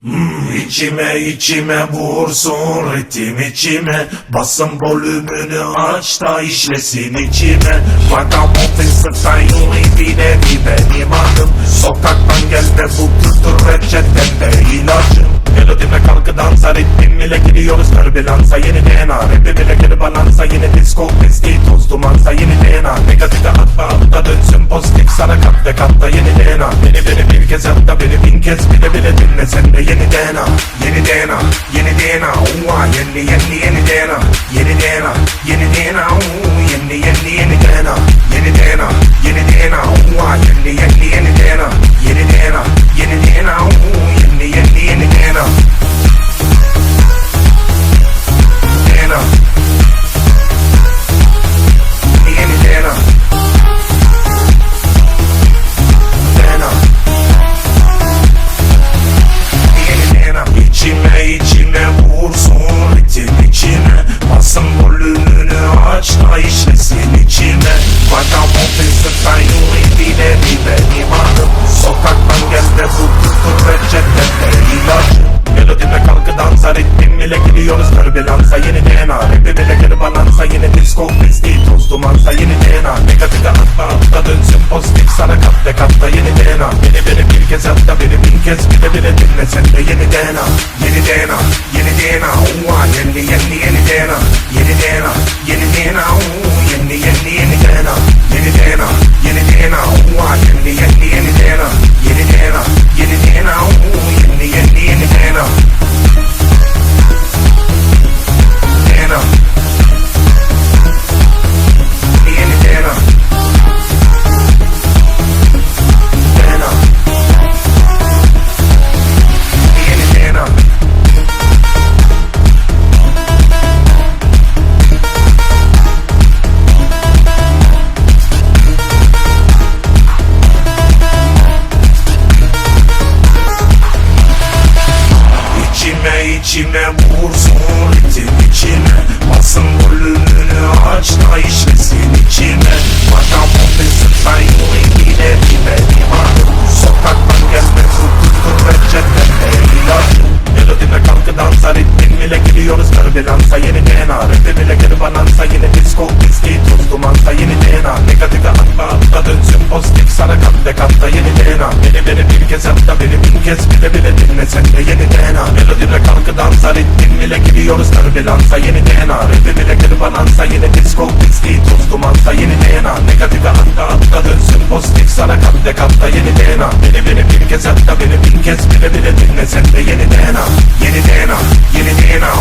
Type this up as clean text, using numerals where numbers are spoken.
İçime içime vursun ritim içime. Basın volümünü aç da işlesin içime. Vagabond style bile benim adım. Sokaktan gel de bu kültür reçetemde ilacım. Melodime kalkı dansa, ritmim ile gidiyoruz türbülansa. Yeni DNA, rapi bile geri balansa. Yeni disco, pisti, toz dumansa. Yeni DNA, negatife atma da dönsün pozitif. Sana kat ve katta yeni DNA. Beni bir kez yap da beni bin kez bile dinle sen de yeni DNA. Yeni DNA, yeni DNA, yeni DNA. Yeni DNA, yeni DNA, yeni DNA. Yeni DNA, yeni DNA, yeni DNA. Yeni DNA, yeni DNA, yeni DNA. DNA, yeni DNA. İçime vursun ritim içime. Basın volümünü aç da işlesin içime. Vagabond style bile benim adım. Sokaktan gel de bu kültür reçetemde ilacım. Melodime kalkı dansa, ritmim ile gidiyoruz türbülansa. Yeni DNA, rapi bile geri balansa. Yeni disco, pisti, toz dumansa. Yeni DNA, negatife atma da dönsün pozitif. Sana kat ve katta yeni DNA. Beni bir kez yap da beni bin kez bile dinle sen de yeni DNA. Yeni DNA, yeni DNA, yeni DNA. Yeni DNA, yeni DNA, yeni DNA. Yeni DNA, yeni DNA, yeni DNA. Yeni DNA, yeni DNA, yeni DNA. DNA, yeni DNA. DNA, yeni DNA. İçime vursun ritim içime. Basın volümünü aç da işlesin içime. Vagabond style bile benim adım. Sokaktan gelme bu kültür reçetemde ilacım. Melodime kalkı dansa, ritmim ile gidiyoruz türbülansa. Yeni DNA, rapi bile geri balansa. Yeni disco, pisti, toz dumansa. Yeni DNA, negatife atma da dönsün pozitif. Sana kat ve katta yeni DNA. Beni bir kez yap da beni bin kez bile dinle sen de yeni DNA. Melodime kalkı dansa, ritmim ile gidiyoruz türbülansa. Yeni DNA, rapi bile geri balansa. Yeni disco, pisti, toz dumansa. Yeni DNA, negatife atma da dönsün pozitif. Sana kat ve katta yeni DNA. Beni bir kez yap da beni bin kez bile dinle sen de yeni DNA. Yeni DNA, yeni DNA,